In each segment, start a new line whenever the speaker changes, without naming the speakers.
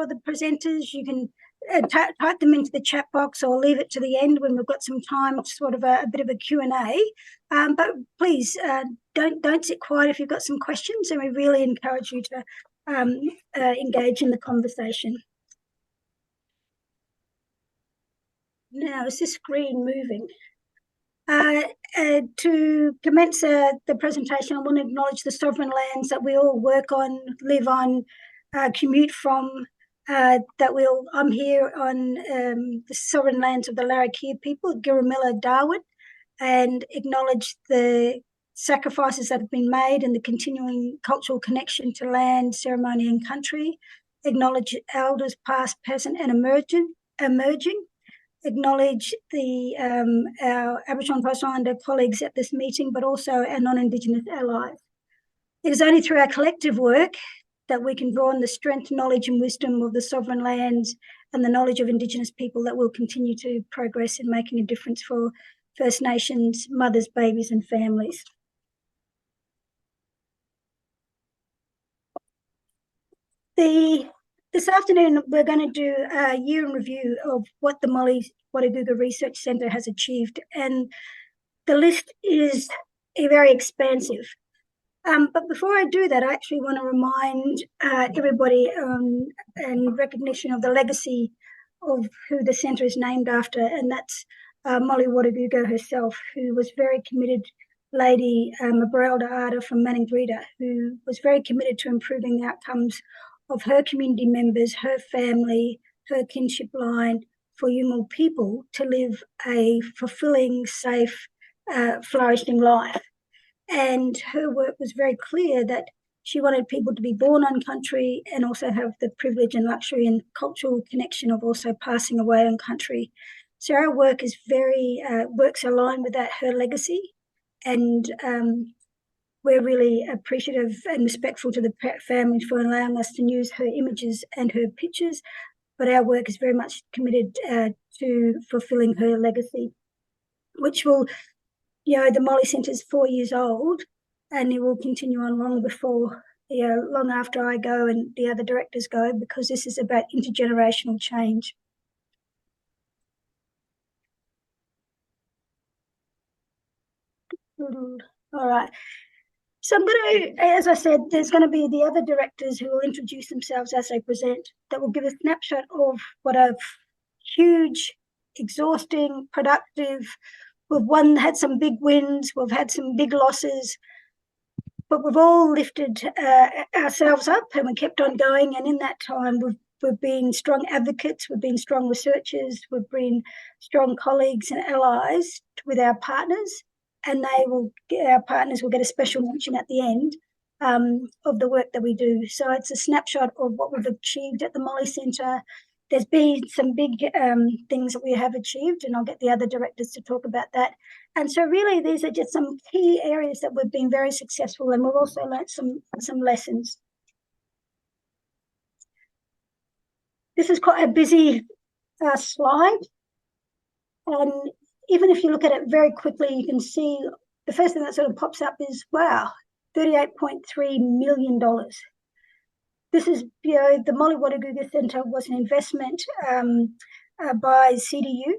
for the presenters, you can type them into the chat box or leave it to the end when we've got some time, sort of a bit of a Q&A. But please don't sit quiet if you've got some questions, and we really encourage you to engage in the conversation. Now, is this screen moving? To commence the presentation, I want to acknowledge the sovereign lands that we all work on, live on, commute from. I'm here on the sovereign lands of the Larrakia people, Giramilla, Darwin, and acknowledge the sacrifices that have been made and the continuing cultural connection to land, ceremony, and country. Acknowledge elders past, present, and emerging. Acknowledge our Aboriginal and Torres Strait Islander colleagues at this meeting, but also our non-Indigenous allies. It is only through our collective work that we can draw on the strength, knowledge and wisdom of the sovereign lands and the knowledge of Indigenous people that will continue to progress in making a difference for First Nations mothers, babies and families. This afternoon, we're going to do a year in review of what the Wardaguga Research Centre has achieved, and the list is very expansive. But before I do that, I actually want to remind everybody in recognition of the legacy of who the centre is named after, and that's Molly Wardaguga herself, who was very committed lady, Mabarelda Arda from Maningrida, who was very committed to improving the outcomes of her community members, her family, her kinship line, for Yolngu people to live a fulfilling, safe, flourishing life. And her work was very clear that she wanted people to be born on country and also have the privilege and luxury and cultural connection of also passing away on country. So our work is works aligned with that, her legacy, and we're really appreciative and respectful to the family for allowing us to use her images and her pictures, but our work is very much committed to fulfilling her legacy, which will, the Molly Centre is 4 years old, and it will continue on long before, long after I go and the other directors go, because this is about intergenerational change. All right. So I'm going to, as I said, there's going to be the other directors who will introduce themselves as they present, that will give a snapshot of what a huge, exhausting, productive, we've had some big wins, we've had some big losses, but we've all lifted ourselves up and we kept on going. And in that time, we've been strong advocates, we've been strong researchers, we've been strong colleagues and allies with our partners. And our partners will get a special mention at the end of the work that we do. So it's a snapshot of what we've achieved at the Molly Centre. There's been some big things that we have achieved, and I'll get the other directors to talk about that. And so really these are just some key areas that we've been very successful, and we've also learned some lessons. This is quite a busy slide. And even if you look at it very quickly, you can see the first thing that sort of pops up is, wow, $38.3 million. This is, the Molly Wardaguga Centre was an investment by CDU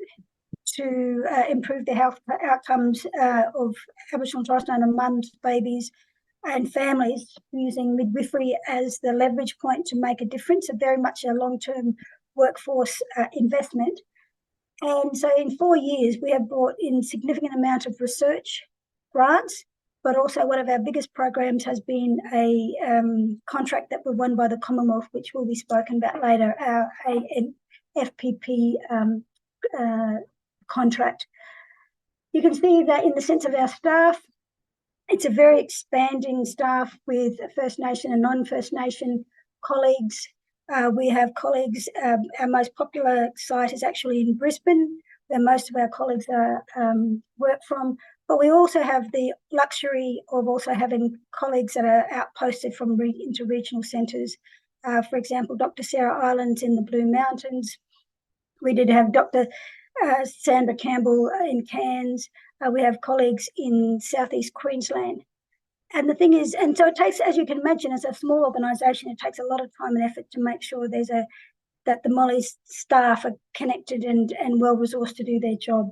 to improve the health outcomes of Aboriginal and Torres Strait Islander mums, babies and families, using midwifery as the leverage point to make a difference, very much a long-term workforce investment. And so in 4 years, we have brought in significant amount of research grants, but also one of our biggest programs has been a contract that was won by the Commonwealth, which will be spoken about later, our FPP contract. You can see that in the sense of our staff, it's a very expanding staff with First Nation and non-First Nation colleagues. We have colleagues, our most popular site is actually in Brisbane, where most of our colleagues work from, but we also have the luxury of also having colleagues that are outposted from interregional centres. For example, Dr. Sarah Islands in the Blue Mountains. We did have Dr. Sandra Campbell in Cairns. We have colleagues in Southeast Queensland. And the thing is, and so it takes, as you can imagine, as a small organisation, it takes a lot of time and effort to make sure there's a that the Molly's staff are connected and well-resourced to do their job.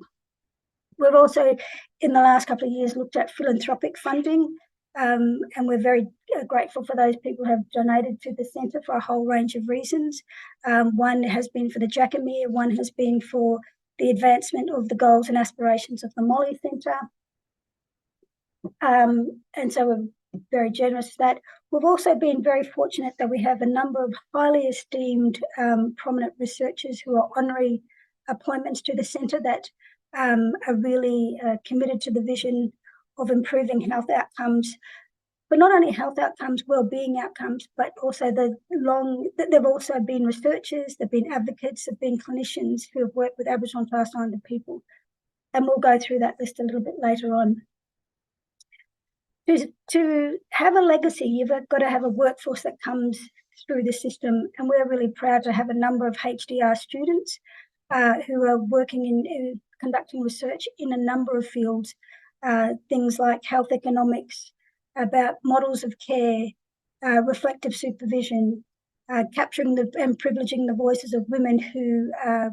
We've also, in the last couple of years, looked at philanthropic funding, and we're very grateful for those people who have donated to the centre for a whole range of reasons. One has been for the Jackamere, one has been for the advancement of the goals and aspirations of the Molly Centre. And so we're very generous for that. We've also been very fortunate that we have a number of highly esteemed prominent researchers who are honorary appointments to the centre that are really committed to the vision of improving health outcomes, but not only health outcomes, well-being outcomes, but also they've also been researchers, they've been advocates, they've been clinicians who have worked with Aboriginal and Torres Strait Islander people. And we'll go through that list a little bit later on. To have a legacy, you've got to have a workforce that comes through the system. And we're really proud to have a number of HDR students who are working in conducting research in a number of fields, things like health economics, about models of care, reflective supervision, capturing and privileging the voices of women who are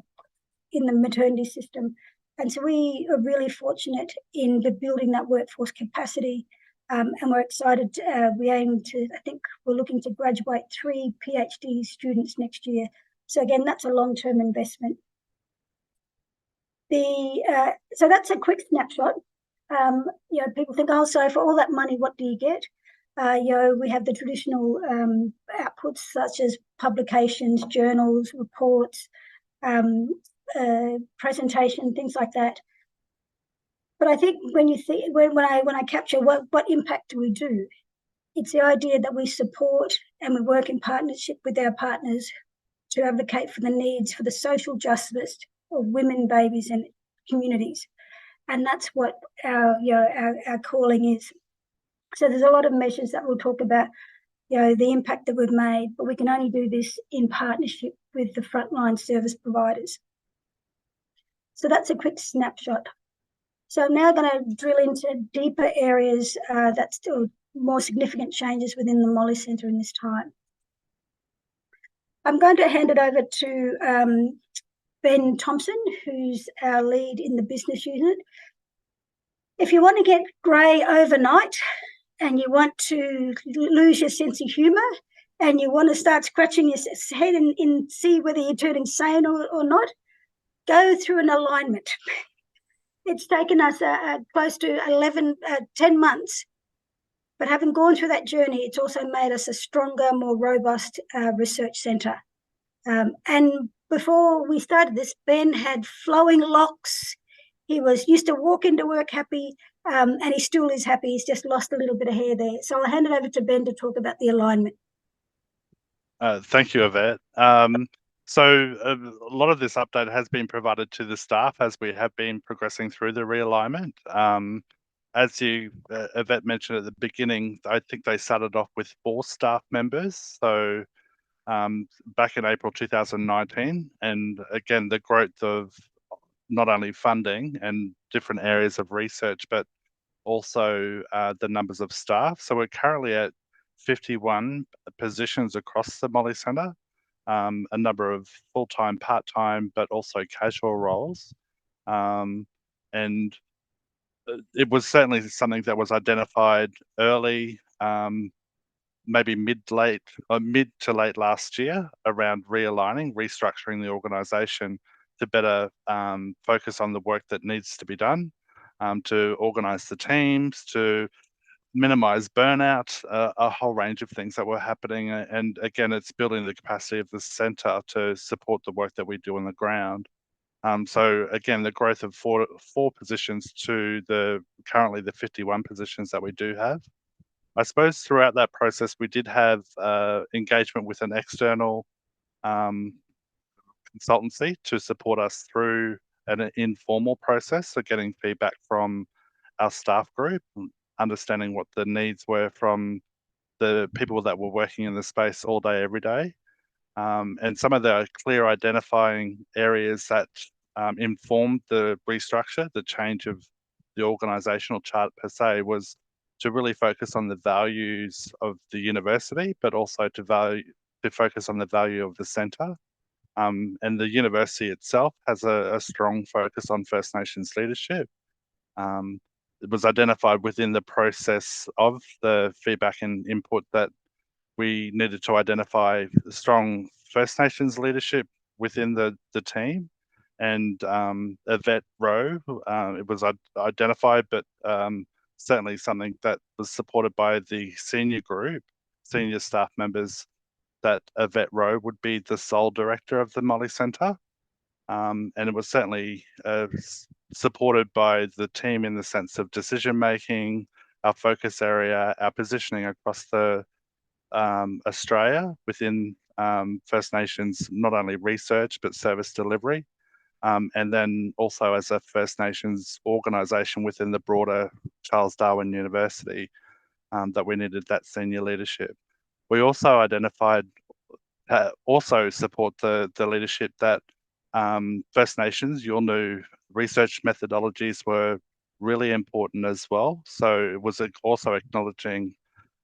in the maternity system. And so we are really fortunate in building that workforce capacity. And we're excited. We aim to, I think we're looking to graduate 3 PhD students next year. So again, that's a long-term investment. So that's a quick snapshot. People think, oh, so for all that money, what do you get? We have the traditional outputs such as publications, journals, reports, presentation, things like that. But I think when I capture what impact do we do, it's the idea that we support and we work in partnership with our partners to advocate for the needs for the social justice of women, babies, and communities, and that's what our calling is. So there's a lot of measures that we'll talk about, the impact that we've made, but we can only do this in partnership with the frontline service providers. So that's a quick snapshot. So I'm now going to drill into deeper areas that still more significant changes within the Molly Centre in this time. I'm going to hand it over to Ben Thompson, who's our lead in the business unit. If you want to get grey overnight and you want to lose your sense of humour and you want to start scratching your head and see whether you're turning sane or not, go through an alignment. It's taken us close to 10 months, but having gone through that journey, it's also made us a stronger, more robust research centre. And before we started this, Ben had flowing locks. He was used to walk into work happy, and he still is happy. He's just lost a little bit of hair there. So I'll hand it over to Ben to talk about the alignment.
Thank you, Yvette. So a lot of this update has been provided to the staff as we have been progressing through the realignment. As Yvette mentioned at the beginning, I think they started off with 4 staff members. So back in April 2019, and again, the growth of not only funding and different areas of research, but also the numbers of staff. So we're currently at 51 positions across the Molly Centre. A number of full-time, part-time, but also casual roles. And it was certainly something that was identified early, maybe mid to late last year, around realigning, restructuring the organisation to better focus on the work that needs to be done, to organise the teams, to minimize burnout, a whole range of things that were happening. And again, it's building the capacity of the centre to support the work that we do on the ground. So again, the growth of four positions to currently the 51 positions that we do have. I suppose throughout that process, we did have engagement with an external consultancy to support us through an informal process, so getting feedback from our staff group, understanding what the needs were from the people that were working in the space all day, every day. And some of the clear identifying areas that informed the restructure, the change of the organisational chart per se, was to really focus on the values of the university, but also to focus on the value of the centre. And the university itself has a strong focus on First Nations leadership. It was identified within the process of the feedback and input that we needed to identify strong First Nations leadership within the team. And Yvette Roe, it was identified, but certainly something that was supported by the senior staff members, that Yvette Roe would be the sole director of the Molly Centre. And it was certainly supported by the team in the sense of decision making, our focus area, our positioning across the Australia within First Nations, not only research but service delivery, and then also as a First Nations organisation within the broader Charles Darwin University, that we needed that senior leadership. We also identified, also support the leadership that First Nations, your new research methodologies were really important as well. So it was also acknowledging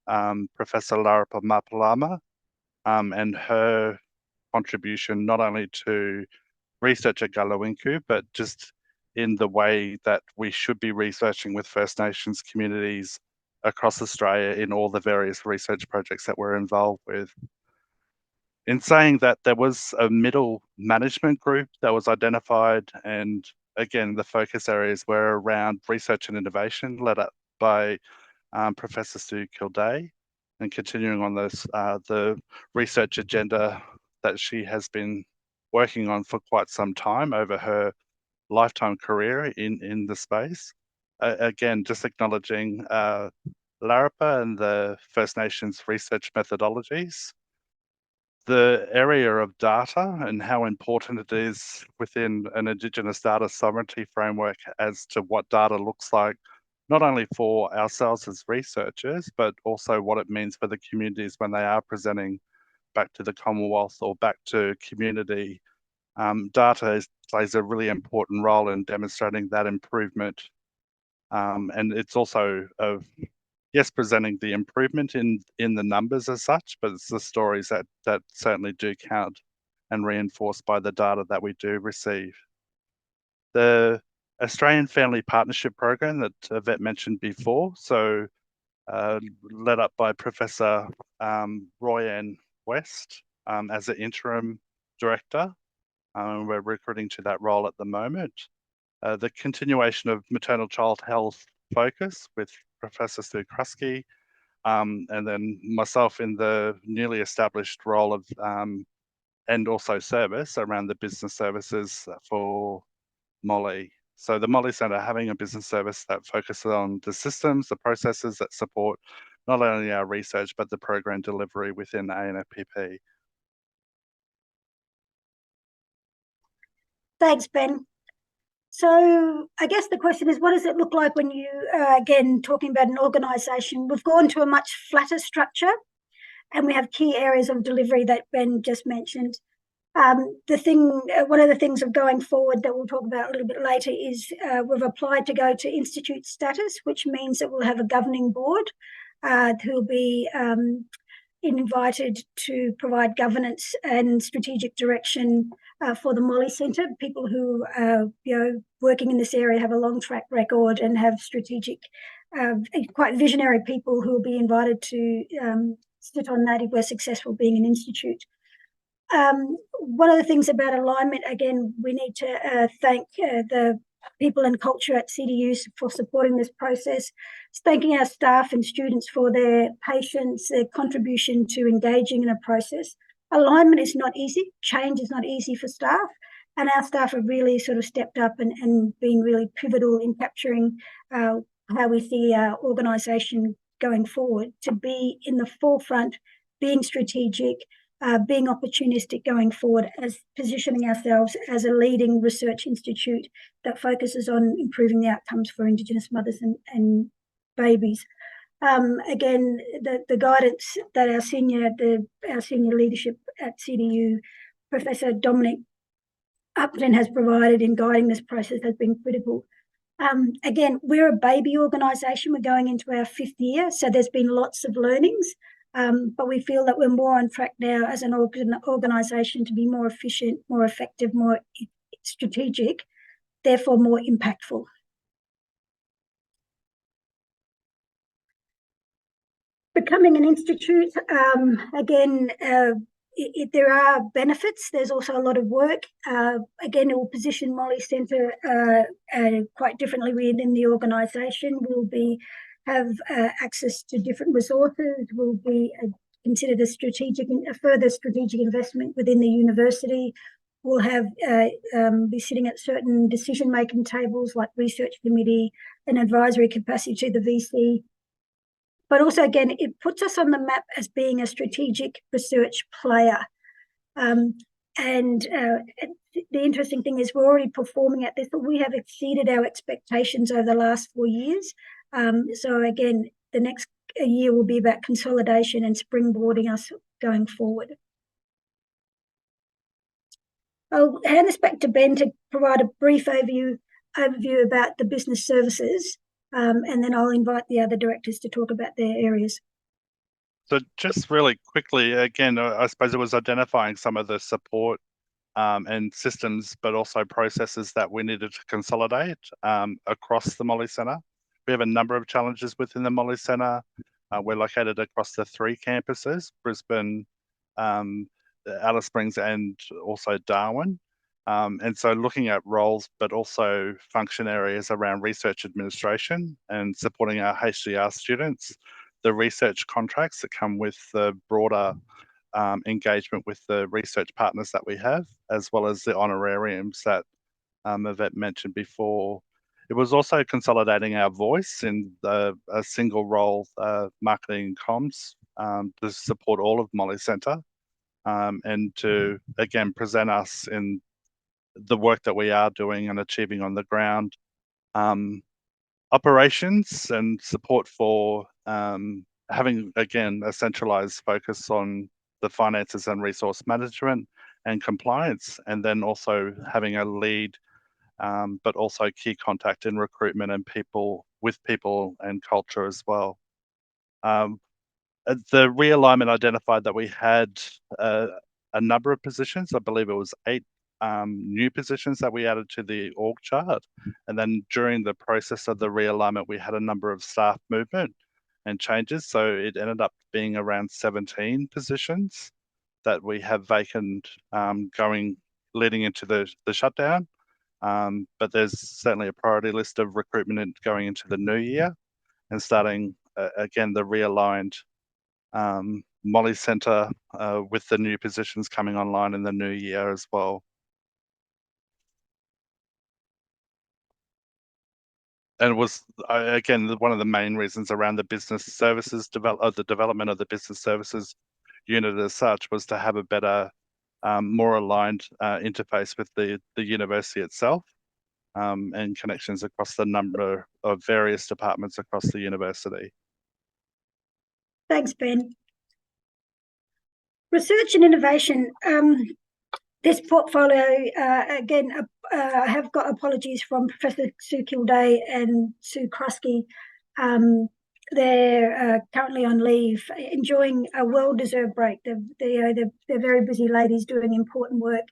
Professor Larapa Mapalama and her contribution not only to research at Galawinku, but just in the way that we should be researching with First Nations communities across Australia in all the various research projects that we're involved with. In saying that, there was a middle management group that was identified, and again, the focus areas were around research and innovation, led up by Professor Sue Kilday, and continuing on the research agenda that she has been working on for quite some time over her lifetime career in the space. Again, just acknowledging Larapa and the First Nations research methodologies, the area of data and how important it is within an Indigenous data sovereignty framework as to what data looks like, not only for ourselves as researchers, but also what it means for the communities when they are presenting back to the Commonwealth or back to community. Data plays a really important role in demonstrating that improvement. And it's also yes, presenting the improvement in the numbers as such, but it's the stories that certainly do count and reinforced by the data that we do receive. The Australian Family Partnership Program that Yvette mentioned before, so led up by Professor Roy West as an interim director. We're recruiting to that role at the moment. The continuation of maternal child health focus with Professor Sue Krusky, and then myself in the newly established role of and also service around the business services for Molly. So the Molly Centre having a business service that focuses on the systems, the processes that support not only our research, but the program delivery within ANFPP.
Thanks, Ben. So I guess the question is, what does it look like when you, again, talking about an organisation, we've gone to a much flatter structure and we have key areas of delivery that Ben just mentioned. One of the things of going forward that we'll talk about a little bit later is we've applied to go to institute status, which means that we'll have a governing board who will be invited to provide governance and strategic direction for the Molly Centre. People who are working in this area have a long track record and have strategic, quite visionary people who will be invited to sit on that if we're successful being an institute. One of the things about alignment, again, we need to thank the people and culture at CDU for supporting this process. Thanking our staff and students for their patience, their contribution to engaging in a process. Alignment is not easy. Change is not easy for staff. And our staff have really sort of stepped up and been really pivotal in capturing how we see our organisation going forward, to be in the forefront, being strategic, being opportunistic going forward, as positioning ourselves as a leading research institute that focuses on improving the outcomes for Indigenous mothers and babies. Again, the guidance that our senior leadership at CDU, Professor Dominic Upton, has provided in guiding this process has been critical. Again, we're a baby organisation. We're going into our 5th year, so there's been lots of learnings. But we feel that we're more on track now as an organisation to be more efficient, more effective, more strategic, therefore more impactful. Becoming an institute, again, there are benefits. There's also a lot of work. Again, it will position Molly Centre quite differently within the organisation. We'll have access to different resources. We'll be considered a further strategic investment within the university. We'll be sitting at certain decision-making tables like research committee and advisory capacity to the VC. But also, again, it puts us on the map as being a strategic research player. And the interesting thing is we're already performing at this, but we have exceeded our expectations over the last 4 years. So again, the next year will be about consolidation and springboarding us going forward. I'll hand this back to Ben to provide a brief overview about the business services, and then I'll invite the other directors to talk about their areas.
So just really quickly, again, I suppose it was identifying some of the support and systems, but also processes that we needed to consolidate across the Molly Centre. We have a number of challenges within the Molly Centre. We're located across the 3 campuses, Brisbane, Alice Springs, and also Darwin. And so looking at roles, but also function areas around research administration and supporting our HDR students, the research contracts that come with the broader engagement with the research partners that we have, as well as the honorariums that Yvette mentioned before. It was also consolidating our voice in a single role, marketing and comms, to support all of Molly Centre, and to, again, present us in the work that we are doing and achieving on the ground. Operations and support for having, again, a centralized focus on the finances and resource management and compliance, and then also having a lead, but also key contact in recruitment and people and culture as well. The realignment identified that we had a number of positions. I believe it was 8 new positions that we added to the org chart. And then during the process of the realignment, we had a number of staff movement and changes. So it ended up being around 17 positions that we have vacant leading into the shutdown. But there's certainly a priority list of recruitment going into the new year and starting again the realigned Molly Centre with the new positions coming online in the new year as well. And it was, again, one of the main reasons around the business services the development of the business services unit as such was to have a better, more aligned interface with the university itself, and connections across the number of various departments across the university.
Thanks, Ben. Research and innovation. This portfolio, again, I have got apologies from Professor Sue Kilday and Sue Krusky. They're currently on leave, enjoying a well-deserved break. They're very busy ladies doing important work.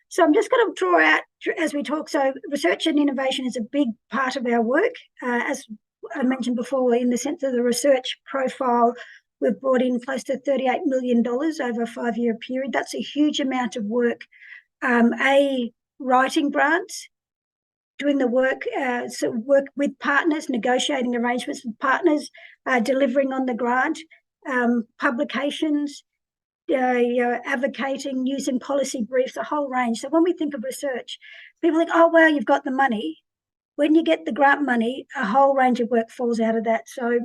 So I'm just going to draw out as we talk. So research and innovation is a big part of our work. As I mentioned before, in the sense of the research profile, we've brought in close to $38 million over a 5-year period. That's a huge amount of work. Writing grants, doing the work, so work with partners, negotiating arrangements with partners, delivering on the grant, publications, advocating, using policy briefs, a whole range. So when we think of research, people think, oh, well, you've got the money. When you get the grant money, a whole range of work falls out of that. So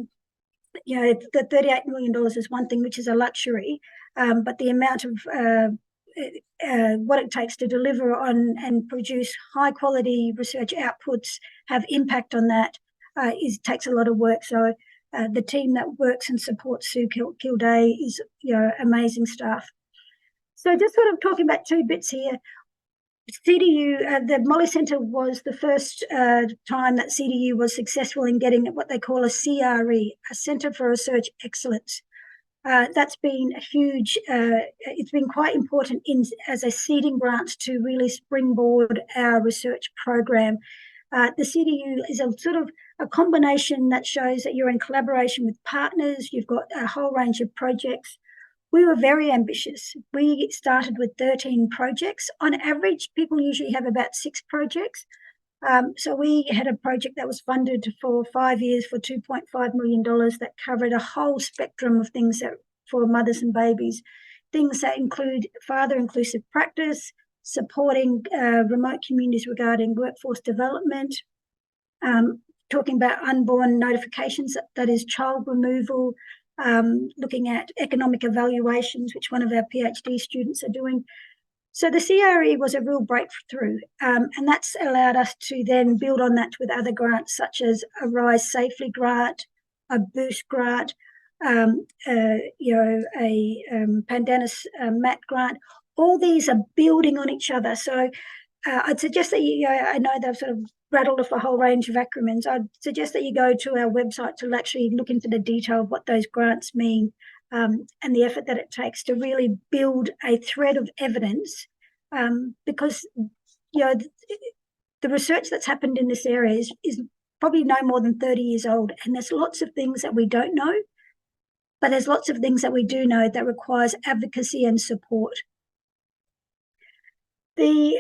the $38 million is one thing, which is a luxury, but the amount of what it takes to deliver on and produce high quality research outputs, have impact on that, takes a lot of work. So the team that works and supports Sue Kilday is amazing staff. So just sort of talking about 2 bits here. CDU, the Molly Centre was the first time that CDU was successful in getting what they call a CRE, a Centre for Research Excellence. That's been a huge, it's been quite important as a seeding grant to really springboard our research program. The CDU is a sort of a combination that shows that you're in collaboration with partners, you've got a whole range of projects. We were very ambitious. We started with 13 projects. On average, people usually have about 6 projects. So we had a project that was funded for 5 years for $2.5 million that covered a whole spectrum of things for mothers and babies, things that include father inclusive practice, supporting remote communities regarding workforce development, talking about unborn notifications, that is child removal, looking at economic evaluations, which one of our PhD students are doing. So the CRE was a real breakthrough, and that's allowed us to then build on that with other grants such as a Rise Safely grant, a Boost grant, a Pandanus MAT grant. All these are building on each other. So I'd suggest that I know they've sort of rattled off a whole range of acronyms. I'd suggest that you go to our website to actually look into the detail of what those grants mean. And the effort that it takes to really build a thread of evidence, because the research that's happened in this area is probably no more than 30 years old, and there's lots of things that we don't know, but there's lots of things that we do know that requires advocacy and support. The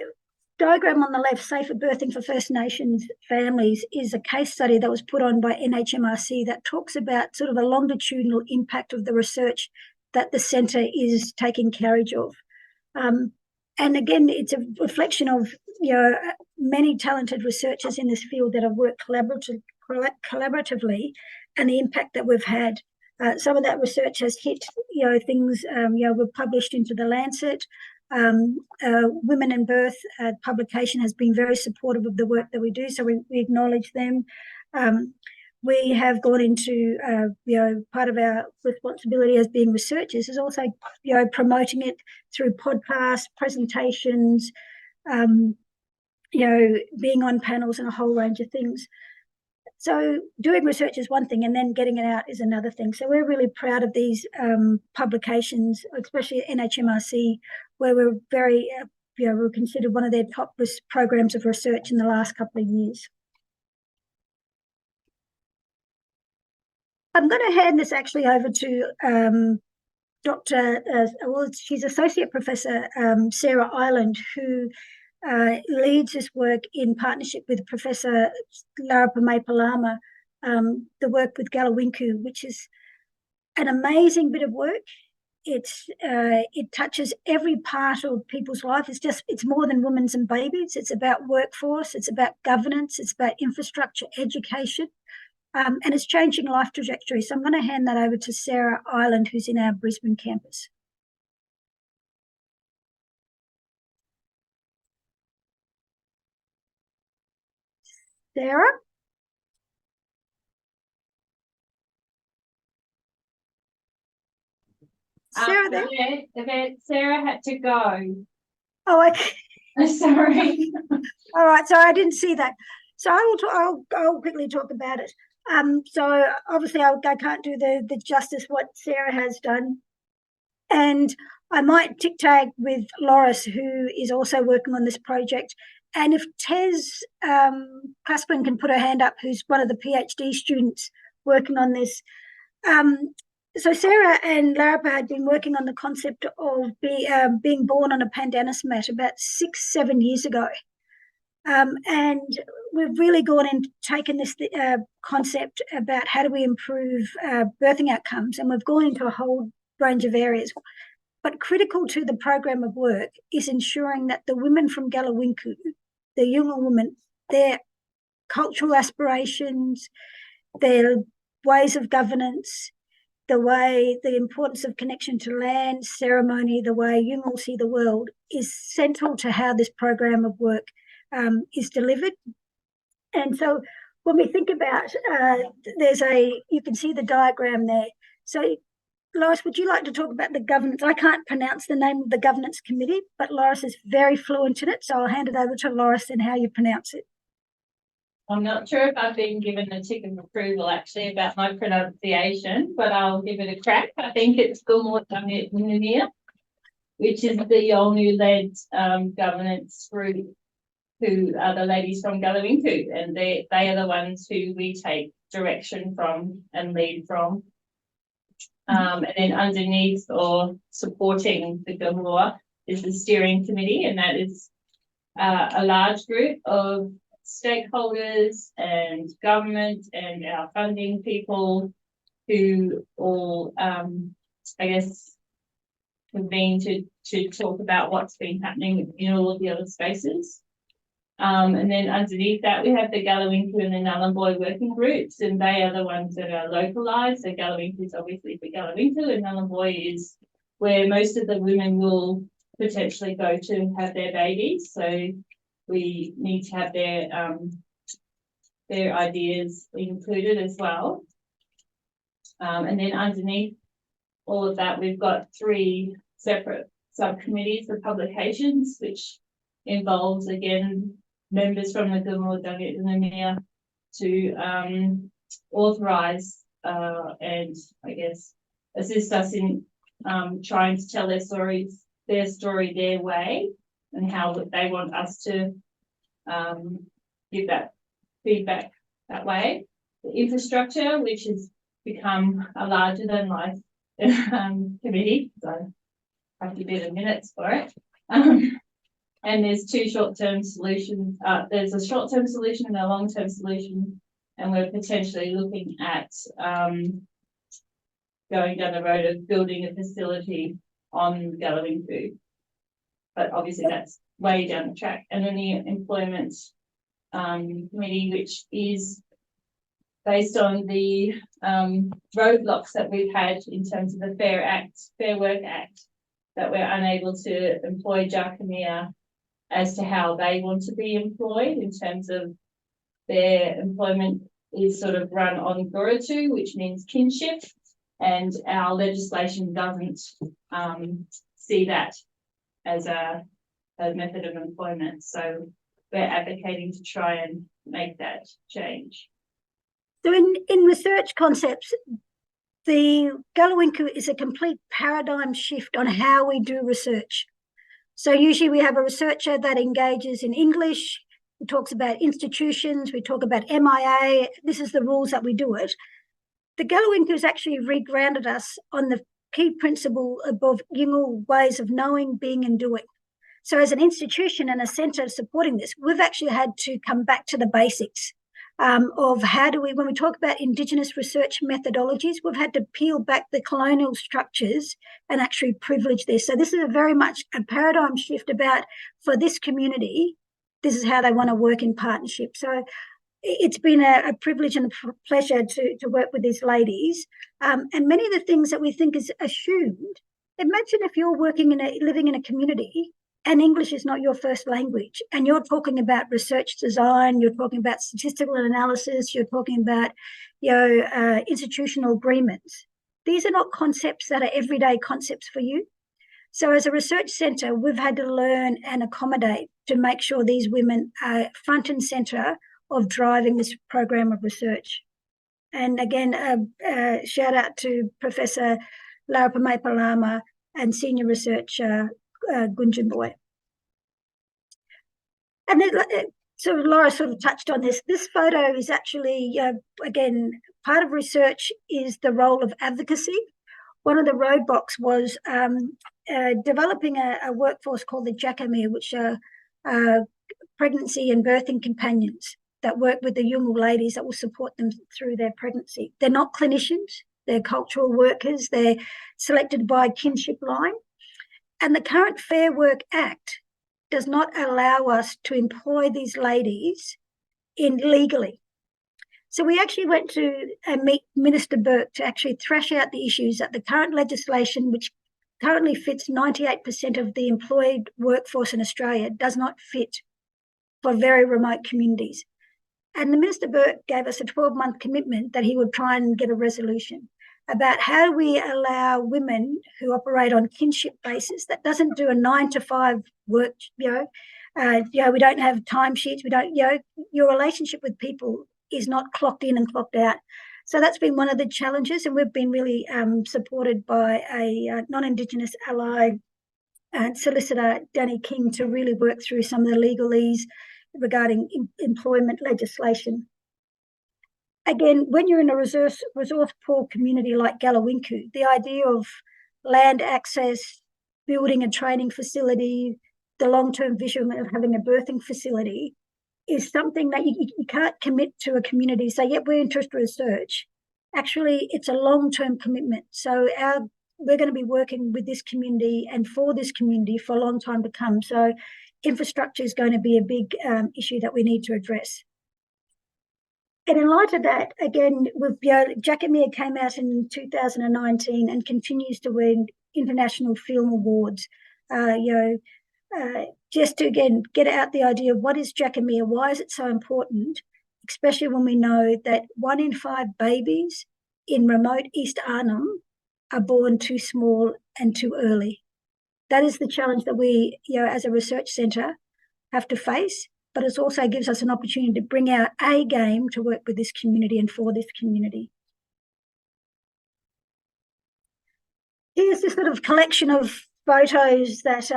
diagram on the left, Safer Birthing for First Nations Families, is a case study that was put on by NHMRC that talks about sort of a longitudinal impact of the research that the centre is taking carriage of. And again, it's a reflection of many talented researchers in this field that have worked collaboratively, and the impact that we've had. Some of that research has hit things were published into the Lancet. Women and Birth publication has been very supportive of the work that we do, so we acknowledge them. We have gone into, part of our responsibility as being researchers is also, promoting it through podcasts, presentations, being on panels and a whole range of things. So doing research is one thing, and then getting it out is another thing. So we're really proud of these publications, especially NHMRC, where we're very, we're considered one of their top programs of research in the last couple of years. I'm going to hand this actually over to she's Associate Professor Sarah Ireland, who leads this work in partnership with Professor Larapa Maipalama, the work with Galawinku, which is an amazing bit of work. It touches every part of people's life. It's more than women's and babies. It's about workforce. It's about governance. It's about infrastructure, education. And it's changing life trajectory. So I'm going to hand that over to Sarah Ireland, who's in our Brisbane campus. Sarah? Sarah there?
Yvette, Sarah had to go.
Oh, okay.
Sorry.
All right, so I didn't see that. So I'll quickly talk about it. So obviously I can't do the justice what Sarah has done, and I might tic tag with Loris, who is also working on this project. And if Tez Claspin can put her hand up, who's one of the PhD students working on this. So Sarah and Larapa had been working on the concept of being born on a pandanus mat about 6-7 years ago. And we've really gone and taken this concept about how do we improve birthing outcomes, and we've gone into a whole range of areas. But critical to the program of work is ensuring that the women from Galawinku, the younger women, their cultural aspirations, their ways of governance, the importance of connection to land, ceremony, the way Yungal see the world is central to how this program of work is delivered. And so when we think about, you can see the diagram there. So Loris, would you like to talk about the governance? I can't pronounce the name of the governance committee, but Loris is very fluent in it, so I'll hand it over to Loris and how you pronounce it.
I'm not sure if I've been given a tick of approval actually about my pronunciation, but I'll give it a crack. I think it's Wardaguga, which is the Yolngu-led governance group, who are the ladies from Gallawinku, and they are the ones who we take direction from and lead from. And then underneath or supporting the Gilmore is the steering committee, and that is a large group of stakeholders and government and our funding people who all, I guess, convene to talk about what's been happening in all of the other spaces. And then underneath that, we have the Gallawinku and the Nhulunbuy working groups, and they are the ones that are localised. So Gallawinku is obviously for Gallawinku, and Nhulunbuy is where most of the women will potentially go to have their babies. So we need to have their ideas included as well. And then underneath all of that, we've got 3 separate subcommittees for publications, which involves, again, members from the Wardaguga to authorise and, I guess, assist us in trying to tell their story their way, and how they want us to give that feedback that way. The infrastructure, which has become a larger than life committee, so I have to be the minutes for it. And there's 2 short-term solutions. There's a short-term solution and a long-term solution, and we're potentially looking at going down the road of building a facility on Gallawinku. But obviously that's way down the track. And then the employment committee, which is based on the roadblocks that we've had in terms of the Fair Work Act, that we're unable to employ Jacamia as to how they want to be employed, in terms of their employment is sort of run on Guratu, which means kinship, and our legislation doesn't see that as a method of employment. So we're advocating to try and make that change.
So in research concepts, the Gallawinku is a complete paradigm shift on how we do research. So usually we have a researcher that engages in English, who talks about institutions, we talk about MIA, this is the rules that we do it. The Gallawinku has actually regrounded us on the key principle above Yolngu ways of knowing, being and doing. So as an institution and a centre supporting this, we've actually had to come back to the basics of how do we, when we talk about Indigenous research methodologies, we've had to peel back the colonial structures and actually privilege this. So this is a very much a paradigm shift about, for this community, this is how they want to work in partnership. So it's been a privilege and a pleasure to work with these ladies. And many of the things that we think is assumed, imagine if you're living in a community and English is not your first language, and you're talking about research design, you're talking about statistical analysis, you're talking about institutional agreements. These are not concepts that are everyday concepts for you. So as a research centre, we've had to learn and accommodate to make sure these women are front and centre of driving this program of research. And again, shout out to Professor Larapamepalama and Senior Researcher Gunjunboy. And then, so Laura sort of touched on this. This photo is actually, again, part of research is the role of advocacy. One of the roadblocks was developing a workforce called the Jacamia, which are pregnancy and birthing companions that work with the Yolngu ladies that will support them through their pregnancy. They're not clinicians, they're cultural workers, they're selected by kinship line. And the current Fair Work Act does not allow us to employ these ladies legally. So we actually went to meet Minister Burke to actually thrash out the issues that the current legislation, which currently fits 98% of the employed workforce in Australia, does not fit for very remote communities. And the Minister Burke gave us a 12-month commitment that he would try and get a resolution about how do we allow women who operate on kinship basis, that doesn't do a 9 to 5 work, We don't have timesheets. We don't, your relationship with people is not clocked in and clocked out. So that's been one of the challenges, and we've been really supported by a non-Indigenous ally solicitor, Danny King, to really work through some of the legalese regarding employment legislation. Again, when you're in a resource poor community like Galawinku, the idea of land access, building a training facility, the long-term vision of having a birthing facility is something that you can't commit to a community, say, yep, we're interested in research. Actually, it's a long-term commitment. So we're going to be working with this community and for this community for a long time to come. So infrastructure is going to be a big issue that we need to address. And in light of that, again, Jackamea came out in 2019 and continues to win international film awards. Just to, again, get out the idea of what is Jackamea, why is it so important, especially when we know that 1 in 5 babies in remote East Arnhem are born too small and too early. That is the challenge that we, as a research centre, have to face, but it also gives us an opportunity to bring our A game to work with this community and for this community. Here's this sort of collection of photos that,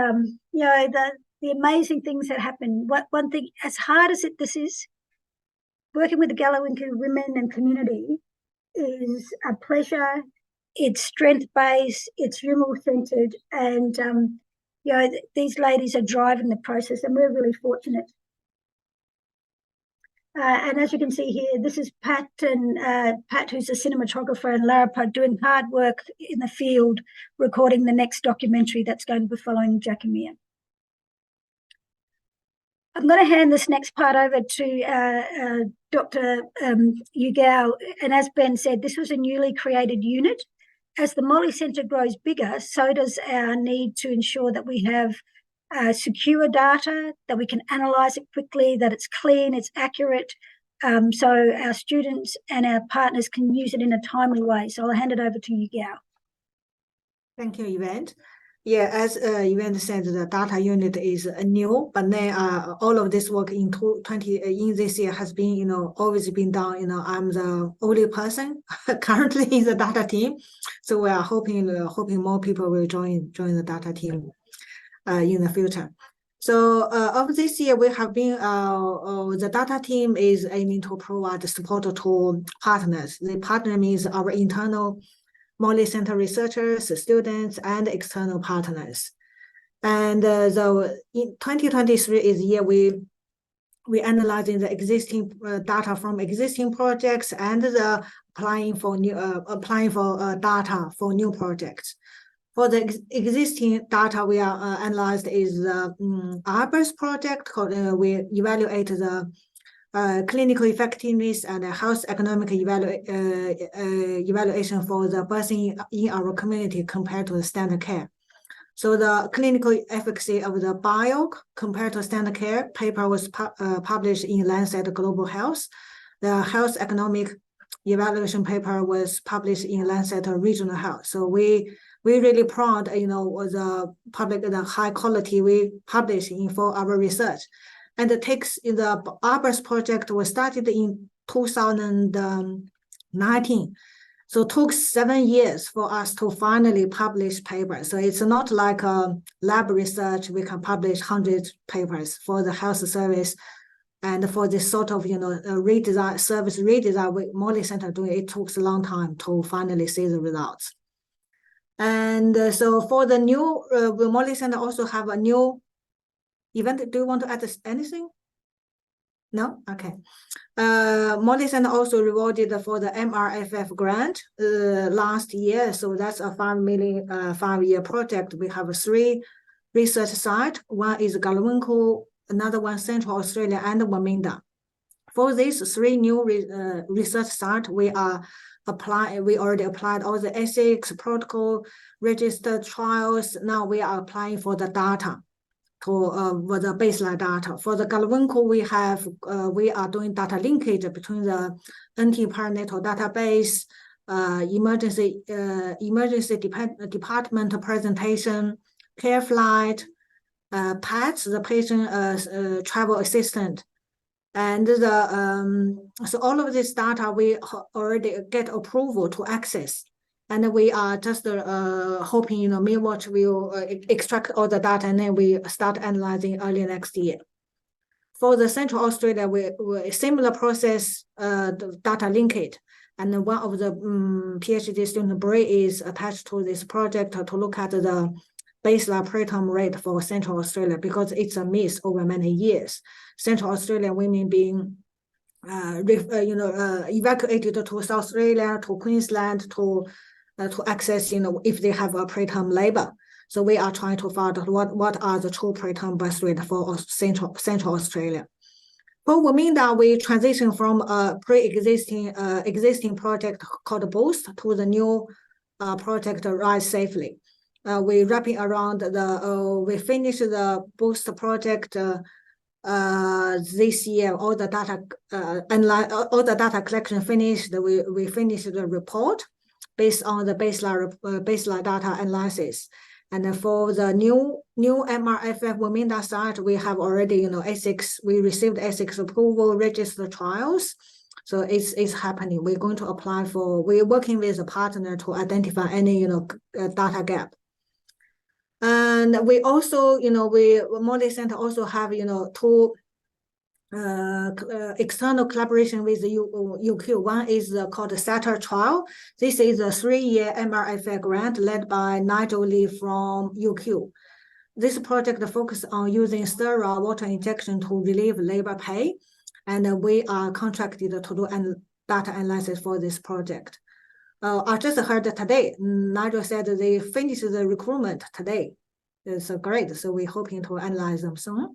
the amazing things that happen. One thing, as hard as this is, working with the Galawinku women and community is a pleasure. It's strength-based, it's human-centred, and these ladies are driving the process, and we're really fortunate. And as you can see here, this is Pat, and Pat, who's a cinematographer, and Lara doing hard work in the field, recording the next documentary that's going to be following Jackamea. I'm going to hand this next part over to Dr. Yugao. And as Ben said, this was a newly created unit. As the Molly Centre grows bigger, so does our need to ensure that we have secure data, that we can analyse it quickly, that it's clean, it's accurate, so our students and our partners can use it in a timely way. So I'll hand it over to Yugao.
Thank you, Yvette. Yeah, as Yvette said, the data unit is new, but then all of this work in this year has been, always been done. I'm the only person currently in the data team, so we are hoping more people will join the data team in the future. So of this year, we have been the data team is aiming to provide support to partners. The partner means our internal Molly Centre researchers, students, and external partners. And so in 2023 is the year we analyzing the existing data from existing projects and the applying for data for new projects. For the existing data we are analyzed is the ARBOR's project. We evaluate the clinical effectiveness and health economic evaluation for the birthing in our community compared to the standard care. So the clinical efficacy of the bio compared to standard care paper was published in Lancet Global Health. The health economic evaluation paper was published in Lancet Regional Health. So we really proud, the high quality we publish for our research. And the text in the ARBOR's project was started in 2019. So it took 7 years for us to finally publish papers. So it's not like a lab research, we can publish 100 papers for the health service. And for this sort of, service redesign with Molly Centre doing, it took a long time to finally see the results. And so for the new, Molly Centre also have a new event. Do you want to add anything? No? Okay. Molly Centre also rewarded for the MRFF grant last year. So that's a $5 million 5-year project. We have 3 research sites. One is Galawinku, another one Central Australia, and Waminda. For these 3 new research sites, we already applied all the ethics, protocol, registered trials. Now we are applying for the data. For the baseline data. For the Galawinku, we are doing data linkage between the anteparnatal database, emergency department presentation, care flight, PATS, the patient travel assistant. And so all of this data we already get approval to access. And we are just hoping, Meanwatch will extract all the data and then we start analyzing early next year. For the Central Australia, we similar process, the data linkage. And one of the PhD student, Bray, is attached to this project to look at the baseline preterm rate for Central Australia because it's a miss over many years. Central Australian women being evacuated to South Australia, to Queensland, to access, if they have a preterm labor. So we are trying to find out what are the true preterm birth rate for Central Australia. For Waminda, we transition from a existing project called Boost to the new project Rise Safely. We wrapping around we finished the Boost project this year. All the data collection finished. We finished the report based on the baseline data analysis. And for the new MRFF Waminda site, we have already, ASICS, we received ASICS approval, registered trials. So it's happening. We're going to apply we're working with a partner to identify any, data gap. And we also, Molly Center also have, two external collaboration with the UQ. One is called the SATTER trial. This is a 3-year MRFA grant led by Nigel Lee from UQ. This project focuses on using sterile water injection to relieve labor pain, and we are contracted to do data analysis for this project. I just heard today, Nigel said they finished the recruitment today. It's great, so we're hoping to analyze them soon.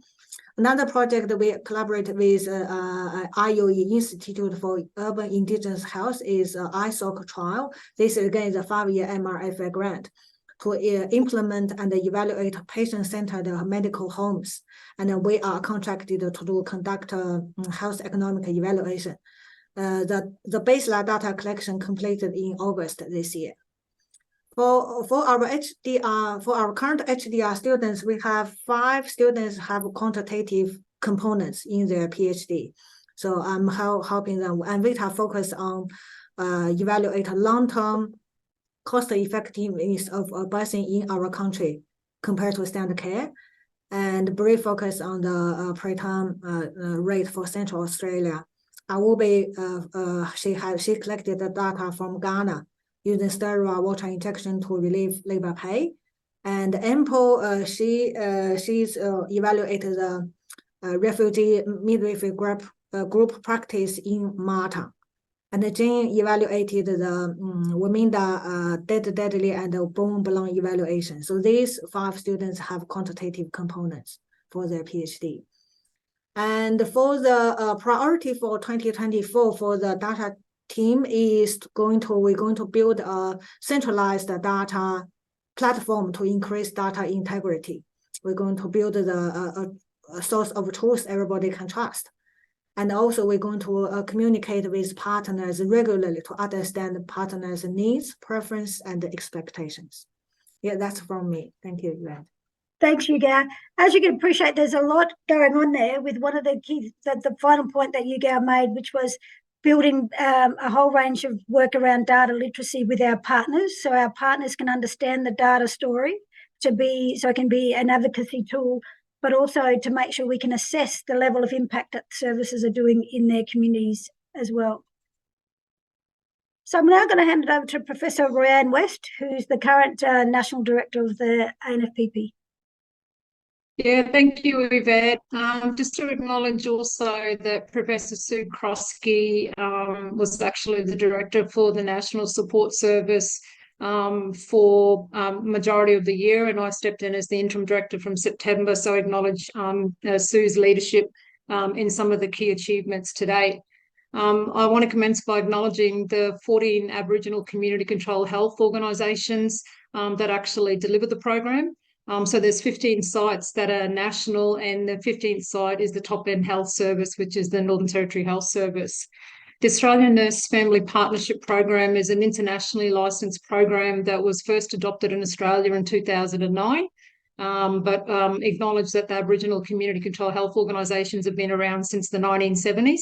Another project we collaborate with IUE Institute for Urban Indigenous Health is ISOC trial. This again is a 5-year MRFA grant to implement and evaluate patient-centered medical homes. And we are contracted to conduct health economic evaluation. The baseline data collection completed in August this year. For our HDR, for our current HDR students, we have 5 students have quantitative components in their PhD. So I'm helping them, and we have focused on evaluate long-term cost effectiveness of birthing in our country compared to standard care, and brief focus on the preterm rate for Central Australia. I will be she collected the data from Ghana using sterile water injection to relieve labor pain, and Ample she's evaluated the refugee midwifery group practice in Malta. And Jane evaluated the Waminda deadly and bone balloon evaluation. So these 5 students have quantitative components for their PhD. And for the priority for 2024 for the data team is we're going to build a centralized data platform to increase data integrity. We're going to build a source of truth everybody can trust. And also we're going to communicate with partners regularly to understand the partners' needs, preference, and expectations. Yeah, that's from me. Thank you, Yvette.
Thanks, Yuga. As you can appreciate, there's a lot going on there with one of the key, the final point that Yuga made, which was building a whole range of work around data literacy with our partners, so our partners can understand the data story so it can be an advocacy tool, but also to make sure we can assess the level of impact that services are doing in their communities as well. So I'm now going to hand it over to Professor Royanne West, who's the current National Director of the ANFPP.
Yeah, thank you, Yvette. Just to acknowledge also that Professor Sue Krosky was actually the Director for the National Support Service for majority of the year, and I stepped in as the Interim Director from September, so I acknowledge Sue's leadership in some of the key achievements to date. I want to commence by acknowledging the 14 Aboriginal community control health organisations that actually deliver the program. So there's 15 sites that are national, and the 15th site is the Top End Health Service, which is the Northern Territory Health Service. The Australian Nurse Family Partnership Program is an internationally licensed program that was first adopted in Australia in 2009. but acknowledge that the Aboriginal community controlled health organisations have been around since the 1970s.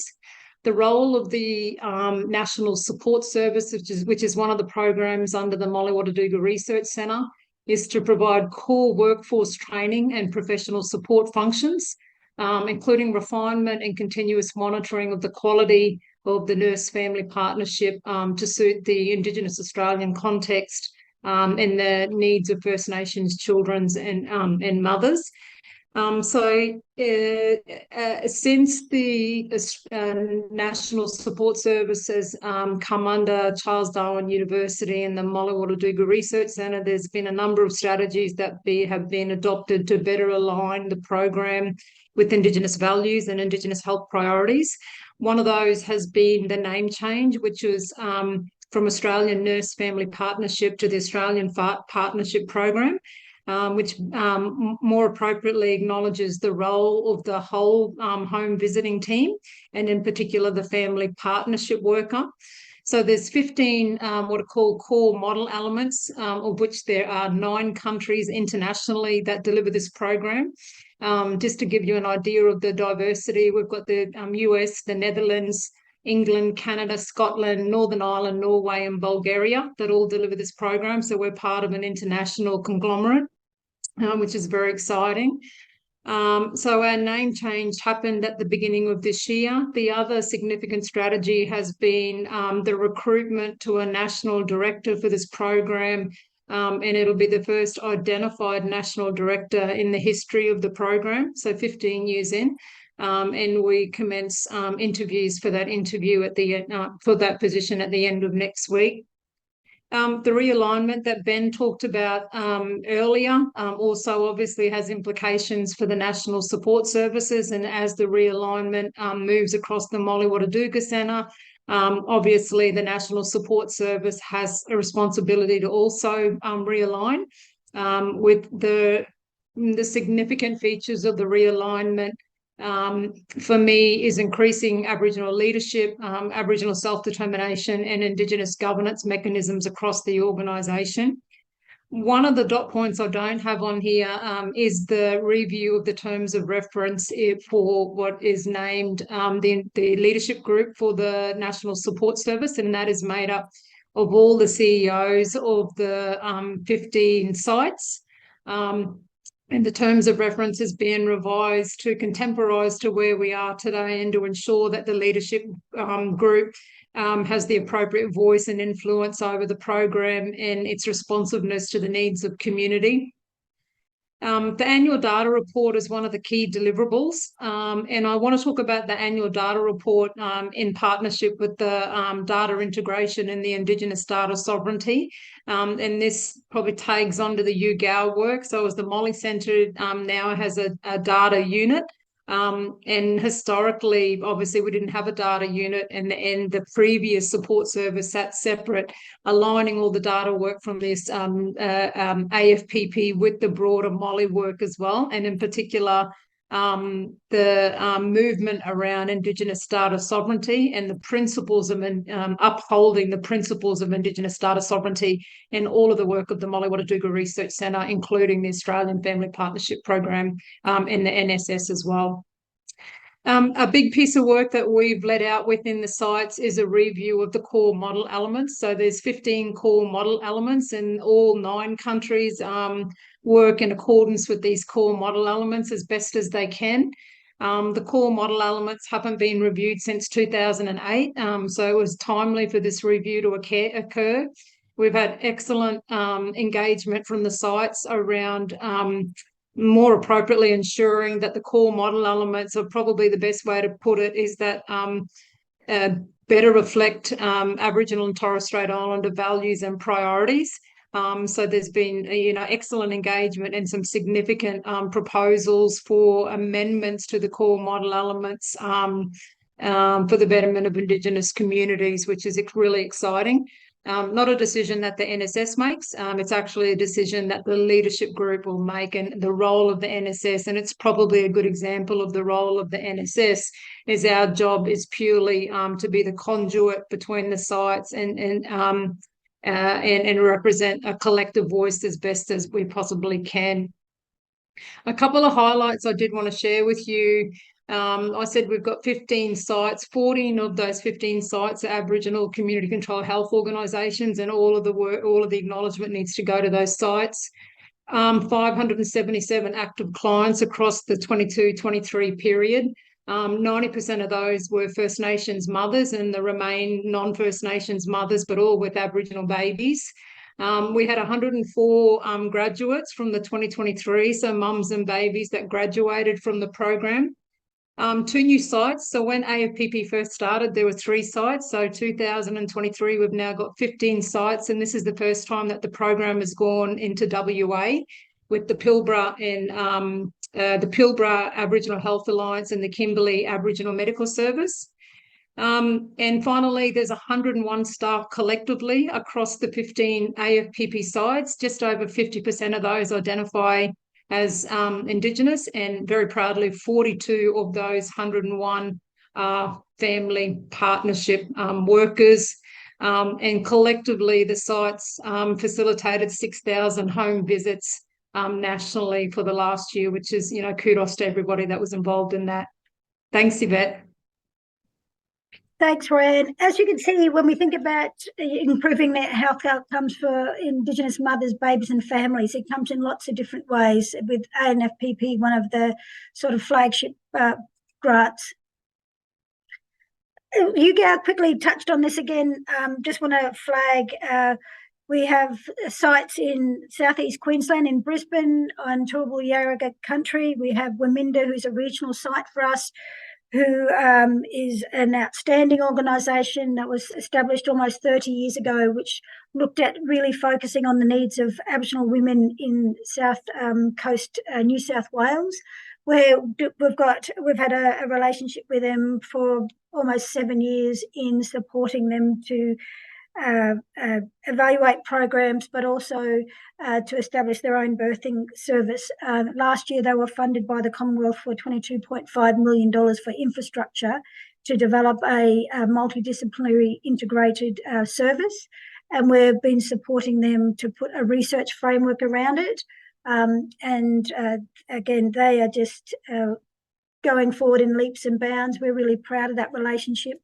The role of the National Support Service, which is one of the programs under the Wardaguga Research Centre, is to provide core workforce training and professional support functions, including refinement and continuous monitoring of the quality of the nurse-family partnership to suit the Indigenous Australian context and the needs of First Nations children and mothers. Since the National Support Service has come under Charles Darwin University and the Wardaguga Research Centre, there's been a number of strategies that have been adopted to better align the program with Indigenous values and Indigenous health priorities. One of those has been the name change, which was from Australian Nurse Family Partnership to the Australian Partnership Program, which more appropriately acknowledges the role of the whole home visiting team, and in particular the family partnership worker. So there's 15 what are called core model elements, of which there are 9 countries internationally that deliver this program. Just to give you an idea of the diversity, we've got the US, the Netherlands, England, Canada, Scotland, Northern Ireland, Norway, and Bulgaria that all deliver this program. So we're part of an international conglomerate, which is very exciting. So our name change happened at the beginning of this year. The other significant strategy has been the recruitment to a national director for this program, and it'll be the first identified national director in the history of the program, so 15 years in. And we commence interviews for that for that position at the end of next week. The realignment that Ben talked about earlier also obviously has implications for the National Support Services, and as the realignment moves across the Wardaguga Centre, obviously the National Support Service has a responsibility to also realign. With the significant features of the realignment for me is increasing Aboriginal leadership, Aboriginal self-determination and Indigenous governance mechanisms across the organisation. One of the dot points I don't have on here is the review of the terms of reference for what is named the leadership group for the National Support Service, and that is made up of all the CEOs of the 15 sites. And the terms of reference is being revised to contemporise to where we are today and to ensure that the leadership group has the appropriate voice and influence over the program and its responsiveness to the needs of community. The annual data report is one of the key deliverables, and I want to talk about the annual data report in partnership with the data integration and the Indigenous data sovereignty, and this probably tags onto the UGAL work. So as the Molly Centre now has a data unit, and historically, obviously, we didn't have a data unit, and the previous support service sat separate, aligning all the data work from this AFPP with the broader Molly work as well, and in particular, the movement around Indigenous data sovereignty and the principles of upholding the principles of Indigenous data sovereignty in all of the work of the Wardaguga Research Centre, including the Australian Family Partnership Program and the NSS as well. A big piece of work that we've let out within the sites is a review of the core model elements. So there's 15 core model elements, and all 9 countries work in accordance with these core model elements as best as they can. The core model elements haven't been reviewed since 2008, so it was timely for this review to occur. We've had excellent engagement from the sites around more appropriately ensuring that the core model elements are probably the best way to put it is that better reflect Aboriginal and Torres Strait Islander values and priorities. So there's been excellent engagement and some significant proposals for amendments to the core model elements for the betterment of Indigenous communities, which is really exciting. Not a decision that the NSS makes, it's actually a decision that the leadership group will make, and the role of the NSS, and it's probably a good example of the role of the NSS, is our job is purely to be the conduit between the sites and represent a collective voice as best as we possibly can. A couple of highlights I did want to share with you. I said we've got 15 sites. 14 of those 15 sites are Aboriginal community control health organisations, and all of the acknowledgement needs to go to those sites. 577 active clients across the 22-23 period. 90% of those were First Nations mothers, and the remain non-First Nations mothers, but all with Aboriginal babies. We had 104 graduates from the 2023, so mums and babies that graduated from the program. 2 new sites. So when AFPP first started, there were 3 sites. So 2023, we've now got 15 sites, and this is the first time that the program has gone into WA with the Pilbara and the Pilbara Aboriginal Health Alliance and the Kimberley Aboriginal Medical Service. And finally, there's 101 staff collectively across the 15 AFPP sites. Just over 50% of those identify as Indigenous, and very proudly 42 of those 101 are family partnership workers. And collectively, the sites facilitated 6,000 home visits nationally for the last year, which is, kudos to everybody that was involved in that. Thanks, Yvette.
Thanks, Ryan. As you can see, when we think about improving their health outcomes for Indigenous mothers, babies and families, it comes in lots of different ways, with ANFPP one of the sort of flagship grants. You quickly touched on this again. Just want to flag, we have sites in southeast Queensland, in Brisbane, on Turrbal Yarraga country. We have Waminda, who's a regional site for us, who is an outstanding organisation that was established almost 30 years ago, which looked at really focusing on the needs of Aboriginal women in South Coast New South Wales, where we've had a relationship with them for almost 7 years in supporting them to evaluate programs, but also to establish their own birthing service. Last year, they were funded by the Commonwealth for $22.5 million for infrastructure to develop a multidisciplinary integrated service. And we've been supporting them to put a research framework around it. Again, they are just going forward in leaps and bounds. We're really proud of that relationship.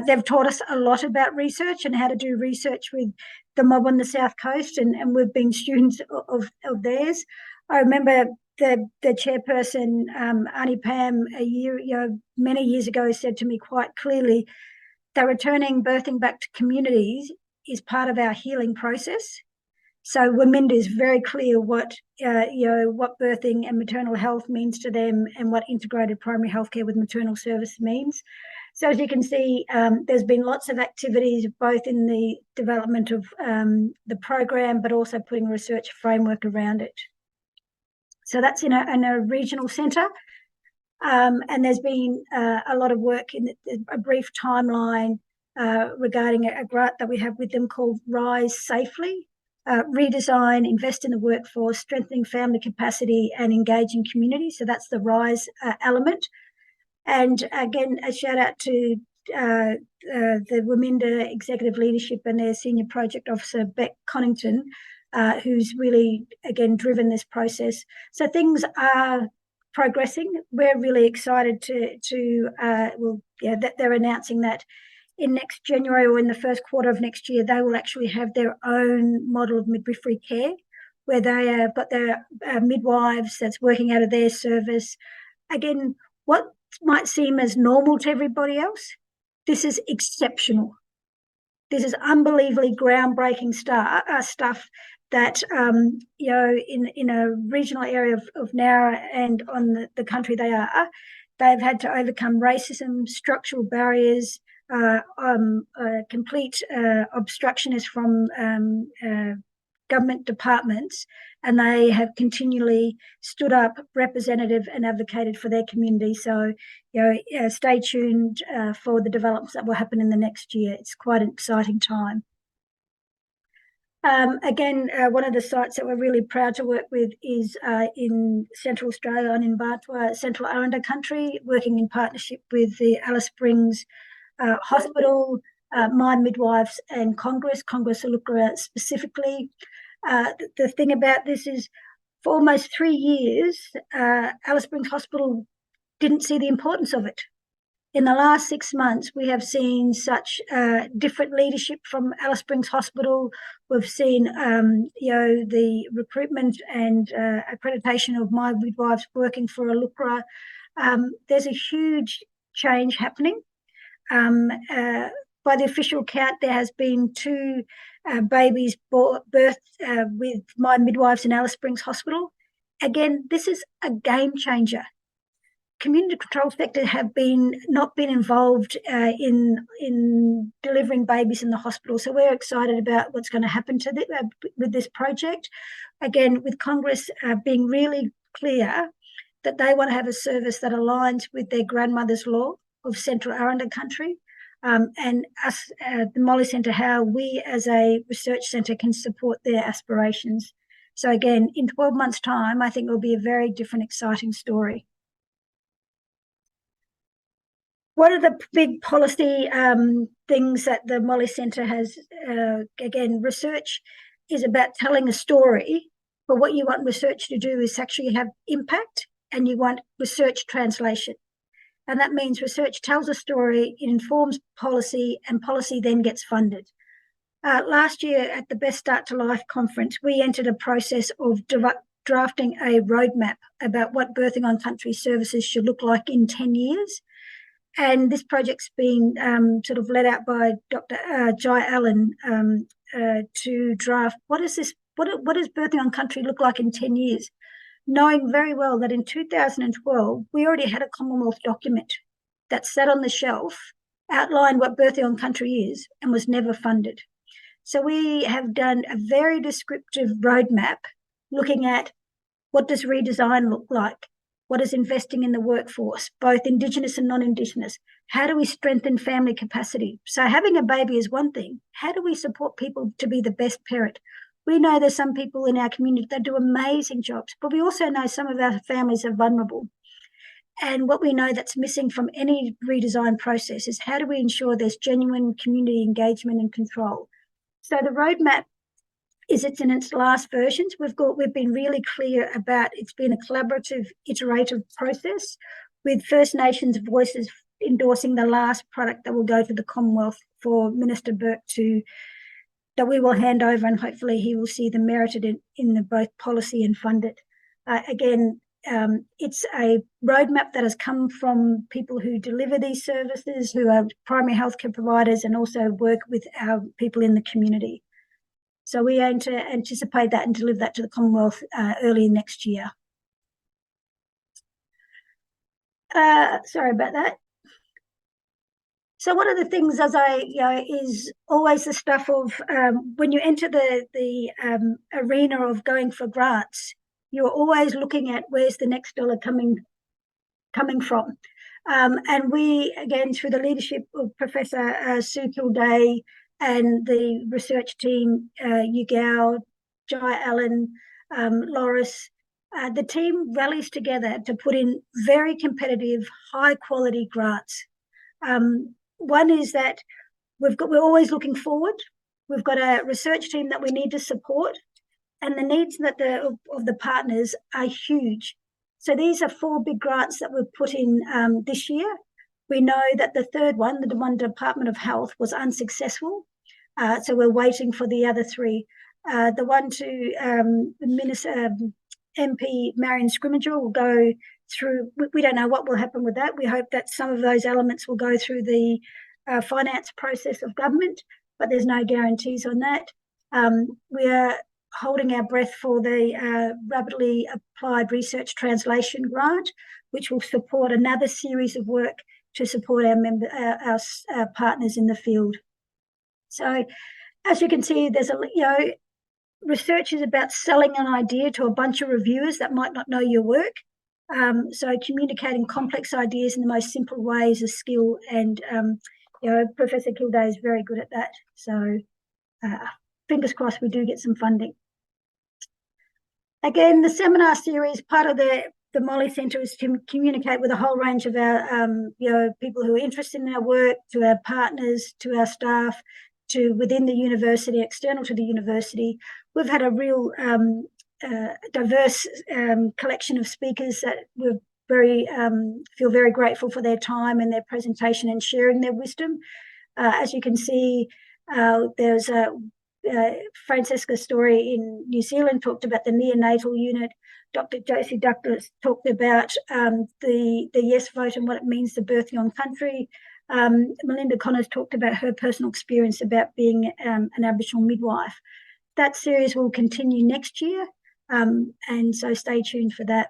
They've taught us a lot about research and how to do research with the mob on the South Coast, and we've been students of theirs. I remember the chairperson, Auntie Pam, many years ago said to me quite clearly that returning birthing back to communities is part of our healing process. So Waminda is very clear what birthing and maternal health means to them, and what integrated primary healthcare with maternal service means. So as you can see, there's been lots of activities, both in the development of the program, but also putting a research framework around it. So that's in a regional centre. And there's been a lot of work in a brief timeline regarding a grant that we have with them called Rise Safely. Redesign, invest in the workforce, strengthening family capacity and engaging community. So that's the RISE element. And again, a shout out to the Waminda executive leadership and their senior project officer, Beck Connington, who's really, again, driven this process. So things are progressing. We're really excited that they're announcing that in next January, or in the first quarter of next year, they will actually have their own model of midwifery care, where they have got their midwives that's working out of their service. Again, what might seem as normal to everybody else, this is exceptional. This is unbelievably groundbreaking stuff that, in a regional area of Nowra and on the country they've had to overcome racism, structural barriers, complete obstructionist from government departments, and they have continually stood up, representative and advocated for their community. So, stay tuned for the developments that will happen in the next year. It's quite an exciting time. Again, one of the sites that we're really proud to work with is in Central Australia and in Bartua, Central Aranda country, working in partnership with the Alice Springs Hospital, Mine Midwives and Congress Ulukra specifically. The thing about this is for almost 3 years, Alice Springs Hospital didn't see the importance of it. In the last 6 months, we have seen such different leadership from Alice Springs Hospital. We've seen, the recruitment and accreditation of my midwives working for Alukra. There's a huge change happening. By the official count, there has been 2 babies birthed with my midwives in Alice Springs Hospital. Again, this is a game changer. Community control sector have not been involved in delivering babies in the hospital. So we're excited about what's going to happen to with this project. Again, with Congress being really clear that they want to have a service that aligns with their grandmother's law of Central Arundel Country, and us, the Molly Centre, how we as a research centre can support their aspirations. So again, in 12 months' time, I think it will be a very different, exciting story. What are the big policy things that the Molly Centre has? Again, research is about telling a story, but what you want research to do is actually have impact, and you want research translation. And that means research tells a story, it informs policy, and policy then gets funded. Last year at the Best Start to Life conference, we entered a process of drafting a roadmap about what birthing on country services should look like in 10 years. And this project's been sort of led out by Dr. Jai Allen to draft what does birthing on country look like in 10 years, knowing very well that in 2012 we already had a Commonwealth document that sat on the shelf, outlined what birthing on country is, and was never funded. So we have done a very descriptive roadmap looking at what does redesign look like. What is investing in the workforce, both Indigenous and non-Indigenous? How do we strengthen family capacity? So having a baby is one thing. How do we support people to be the best parent? We know there's some people in our community that do amazing jobs, but we also know some of our families are vulnerable. And what we know that's missing from any redesign process is how do we ensure there's genuine community engagement and control? So the roadmap it's in its last versions. We've been really clear about it's been a collaborative, iterative process with First Nations voices endorsing the last product that will go to the Commonwealth for Minister Burke that we will hand over, and hopefully he will see the merit in the both policy and fund it. Again, it's a roadmap that has come from people who deliver these services, who are primary healthcare providers, and also work with our people in the community. So we aim to anticipate that and deliver that to the Commonwealth early next year. Sorry about that. So one of the things, is always the stuff of when you enter the arena of going for grants, you're always looking at where's the next dollar coming from. And we, again, through the leadership of Professor Sue Kilday, and the research team, Yugao, Jai Allen, Loris, the team rallies together to put in very competitive, high-quality grants. One is that we're always looking forward. We've got a research team that we need to support, and the needs of the partners are huge. So these are 4 big grants that we've put in this year. We know that the third one, the one Department of Health, was unsuccessful. So we're waiting for the other 3. The one to Minister MP Marion Scrimgeour will go through. We don't know what will happen with that. We hope that some of those elements will go through the finance process of government, but there's no guarantees on that. We are holding our breath for the Rapidly Applied Research Translation Grant, which will support another series of work to support our partners in the field. So, as you can see, there's research is about selling an idea to a bunch of reviewers that might not know your work. So, communicating complex ideas in the most simple way is a skill, and Professor Kilday is very good at that. So, fingers crossed we do get some funding. Again, the seminar series, part of the Molly Centre is to communicate with a whole range of our people who are interested in our work, to our partners, to our staff, to within the university, external to the university. We've had a real diverse collection of speakers that were feel very grateful for their time and their presentation and sharing their wisdom. As you can see, there's Francesca Story in New Zealand talked about the neonatal unit. Dr. Josie Douglas talked about the yes vote and what it means to birthing on country. Melinda Connors talked about her personal experience about being an Aboriginal midwife. That series will continue next year, and so stay tuned for that.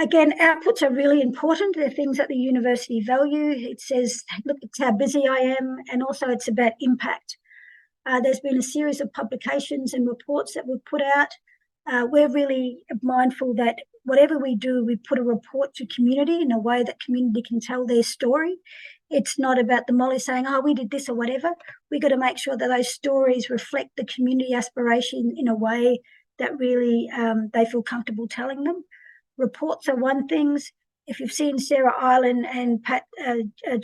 Again, outputs are really important. They're things that the university value. It says, look, it's how busy I am, and also it's about impact. There's been a series of publications and reports that we've put out. We're really mindful that whatever we do, we put a report to community in a way that community can tell their story. It's not about the Molly saying, oh, we did this or whatever. We've got to make sure that those stories reflect the community aspiration in a way that really they feel comfortable telling them. Reports are one thing. If you've seen Sarah Ireland and Pat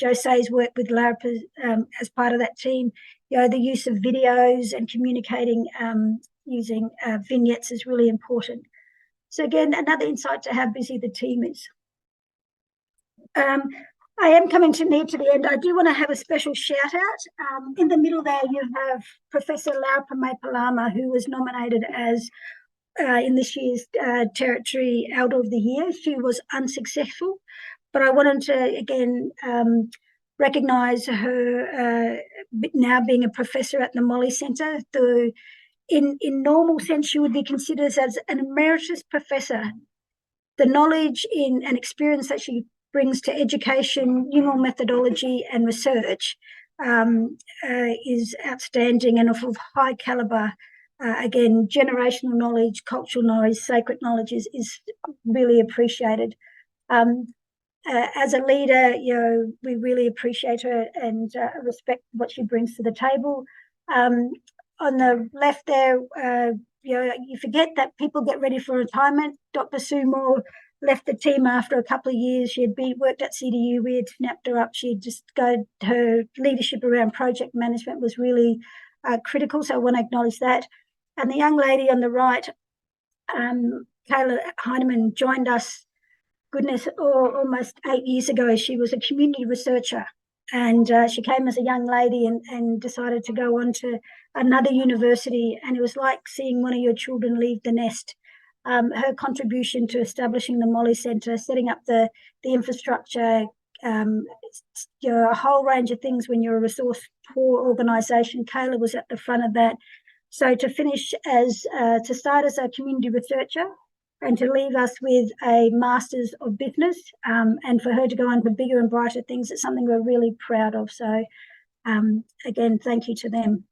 Jose's work with Lara as part of that team, the use of videos and communicating using vignettes is really important. So again, another insight to how busy the team is. I am coming to the end. I do want to have a special shout out. In the middle there, you have Professor Lara Palama, who was nominated as in this year's Territory Elder of the Year. She was unsuccessful, but I wanted to again recognise her now being a professor at the Molly Centre. In normal sense, she would be considered as an emeritus professor. The knowledge and experience that she brings to education, Yingol methodology and research is outstanding and of high calibre. Again, generational knowledge, cultural knowledge, sacred knowledge is really appreciated. As a leader, we really appreciate her and respect what she brings to the table. On the left there, you forget that people get ready for retirement. Dr. Sue Moore left the team after a couple of years. She had worked at CDU. We had snapped her up. Her leadership around project management was really critical, so I want to acknowledge that. And the young lady on the right, Kayla Heinemann, joined us, almost 8 years ago. She was a community researcher, and she came as a young lady and decided to go on to another university, and it was like seeing one of your children leave the nest. Her contribution to establishing the Molly Centre, setting up the infrastructure, a whole range of things when you're a resource-poor organisation. Kayla was at the front of that. So to start as a community researcher and to leave us with a Masters of Business, and for her to go on to bigger and brighter things, it's something we're really proud of. So again, thank you to them.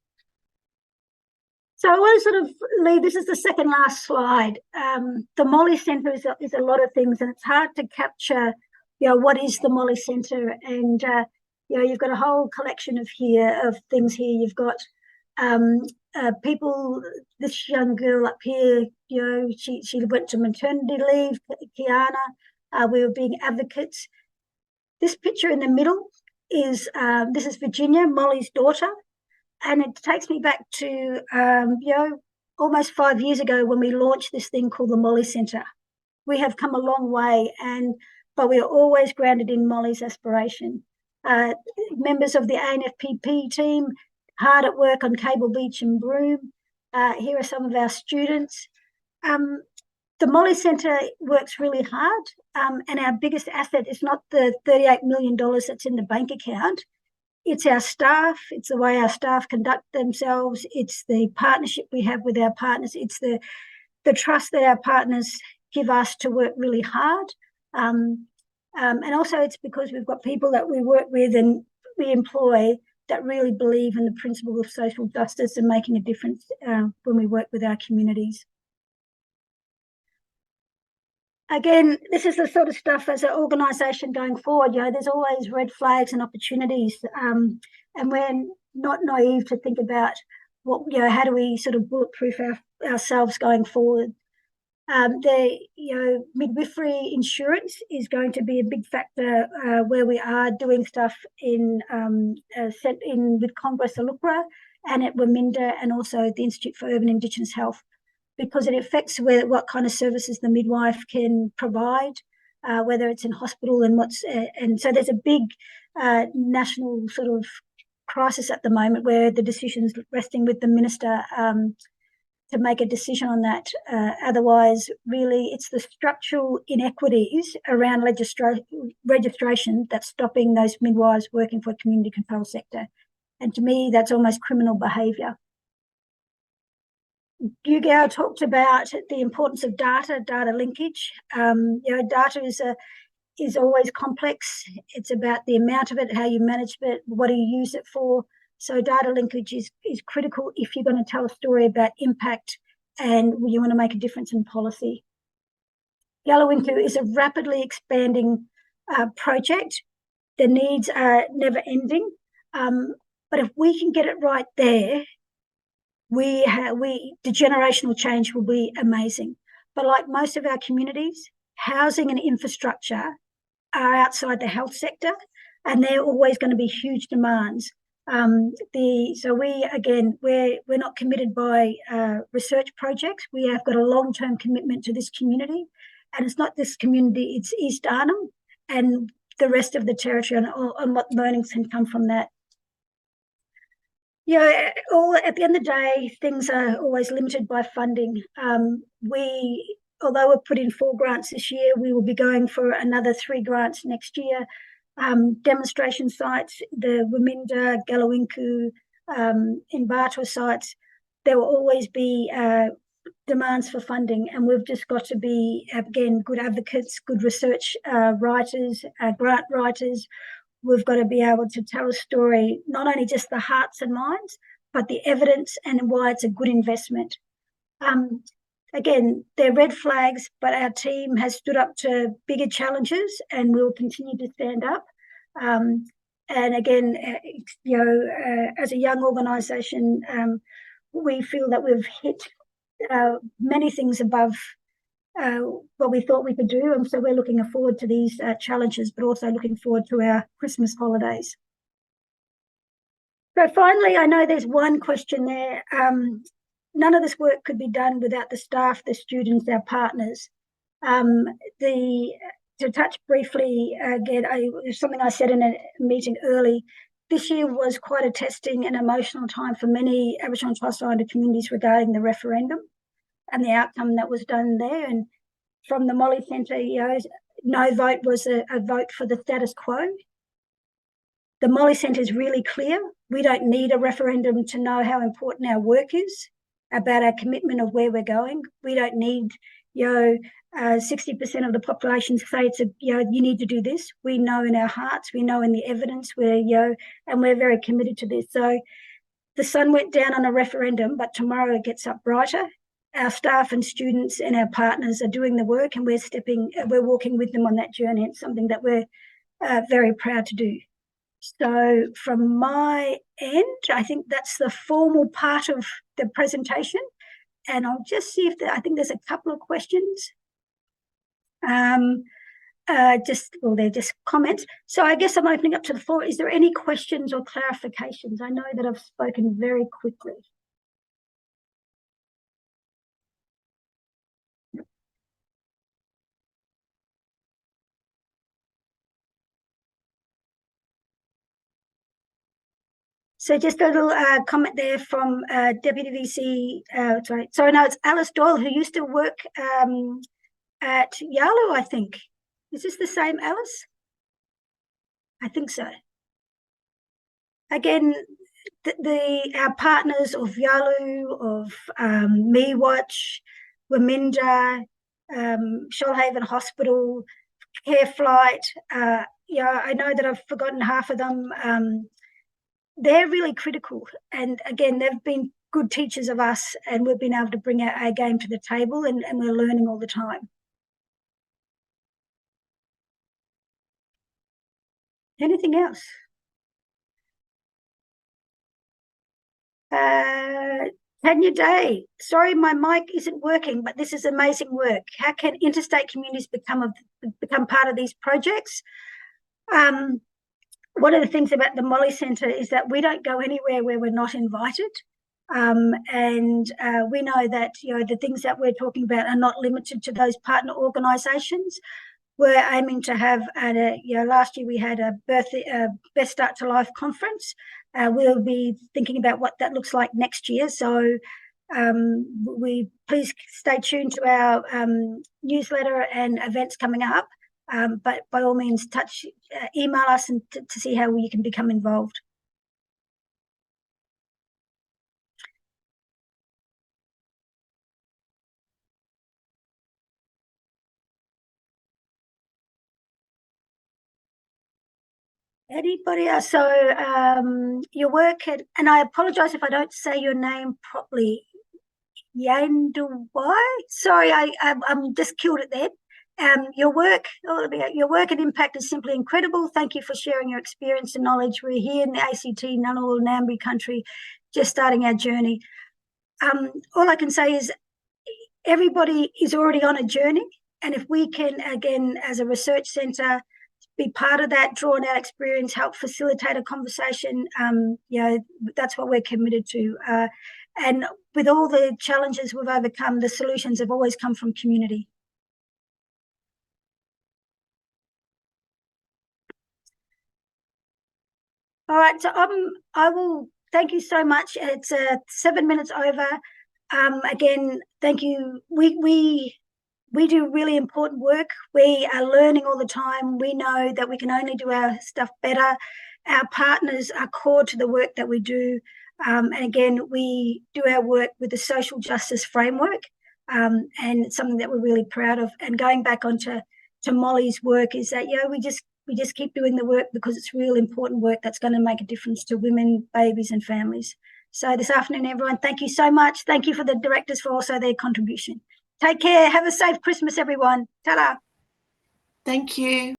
So I want to sort of leave, this is the second last slide. The Molly Centre is a lot of things, and it's hard to capture, what is the Molly Centre? And, you've got a whole collection of things here. You've got people, this young girl up here, she went to maternity leave, Kiana. We were being advocates. This picture in the middle is, this is Virginia, Molly's daughter. And it takes me back to, almost 5 years ago when we launched this thing called the Molly Centre. We have come a long way, but we are always grounded in Molly's aspiration. Members of the ANFPP team, hard at work on Cable Beach and Broome. Here are some of our students. The Molly Centre works really hard, and our biggest asset is not the $38 million that's in the bank account. It's our staff. It's the way our staff conduct themselves. It's the partnership we have with our partners. It's the trust that our partners give us to work really hard. And also it's because we've got people that we work with and we employ that really believe in the principle of social justice and making a difference when we work with our communities. Again, this is the sort of stuff as an organisation going forward, there's always red flags and opportunities, and we're not naive to think about how do we sort of bulletproof ourselves going forward. Midwifery insurance is going to be a big factor where we are doing stuff with Congress Alukra and at Waminda, and also the Institute for Urban Indigenous Health, because it affects what kind of services the midwife can provide, whether it's in hospital and so there's a big national sort of crisis at the moment where the decision's resting with the minister to make a decision on that. Otherwise, really, it's the structural inequities around registration that's stopping those midwives working for a community control sector. And to me, that's almost criminal behaviour. Yugao talked about the importance of data linkage. Data is always complex. It's about the amount of it, how you manage it, what do you use it for. So data linkage is critical if you're going to tell a story about impact and you want to make a difference in policy. Yalawinku is a rapidly expanding project. The needs are never ending. But if we can get it right there, the generational change will be amazing. But like most of our communities, housing and infrastructure are outside the health sector, and they're always going to be huge demands. So we're not committed by research projects. We have got a long-term commitment to this community, and it's not this community, it's East Arnhem and the rest of the territory and what learnings can come from that. At the end of the day, things are always limited by funding. Although we've put in 4 grants this year, we will be going for another 3 grants next year. Demonstration sites, the Waminda, Galawinku, Imbatua sites, there will always be demands for funding, and we've just got to be, again, good advocates, good research writers, grant writers. We've got to be able to tell a story, not only just the hearts and minds, but the evidence and why it's a good investment. Again, they're red flags, but our team has stood up to bigger challenges and will continue to stand up. And again, as a young organisation, we feel that we've hit many things above what we thought we could do. And so we're looking forward to these challenges, but also looking forward to our Christmas holidays. So finally, I know there's one question there. None of this work could be done without the staff, the students, our partners. To touch briefly, again, something I said in a meeting early, this year was quite a testing and emotional time for many Aboriginal and Torres Strait Islander communities regarding the referendum and the outcome that was done there. And from the Molly Centre, no vote was a vote for the status quo. The Molly Centre is really clear. We don't need a referendum to know how important our work is, about our commitment of where we're going. We don't need 60% of the population say it's you need to do this. We know in our hearts, we know in the evidence, and we're very committed to this. So the sun went down on a referendum, but tomorrow it gets up brighter. Our staff and students and our partners are doing the work, and we're walking with them on that journey. It's something that we're very proud to do. So from my end, I think that's the formal part of the presentation. And I'll just see if I think there's a couple of questions. They're just comments. So I guess I'm opening up to the floor. Is there any questions or clarifications? I know that I've spoken very quickly. So just a little comment there from Deputy VC, no, it's Alice Doyle, who used to work at Yalu, I think. Is this the same Alice? I think so. Again, our partners of Yalu, of MeWatch, Waminda, Shoalhaven Hospital, Care Flight, I know that I've forgotten half of them. They're really critical. And again, they've been good teachers of us, and we've been able to bring our game to the table, and we're learning all the time. Anything else? Tanya Day, sorry, my mic isn't working, but this is amazing work. How can interstate communities become part of these projects? one of the things about the Molly Centre is that we don't go anywhere where we're not invited. And we know that, the things that we're talking about are not limited to those partner organisations. We're aiming to have, last year we had a Best Start to Life conference. We'll be thinking about what that looks like next year. So we please stay tuned to our newsletter and events coming up. But by all means, email us and to see how you can become involved. Anybody else? So your work and I apologise if I don't say your name properly. Yandawai. Sorry, I'm just killed it there. Your work and impact is simply incredible. Thank you for sharing your experience and knowledge. We're here in the ACT, Ngunnawal Ngambri country, just starting our journey. All I can say is everybody is already on a journey, and if we can, again, as a research centre, be part of that, draw on our experience, help facilitate a conversation, that's what we're committed to. And with all the challenges we've overcome, the solutions have always come from community. All right, so I will thank you so much. It's 7 minutes over. Again, thank you. We do really important work. We are learning all the time. We know that we can only do our stuff better. Our partners are core to the work that we do. And again, we do our work with the social justice framework, and it's something that we're really proud of. And going back onto Molly's work is that, we just keep doing the work because it's real important work that's going to make a difference to women, babies and families. So this afternoon, everyone, thank you so much. Thank you for the directors for also their contribution. Take care. Have a safe Christmas, everyone. Ta-da.
Thank you.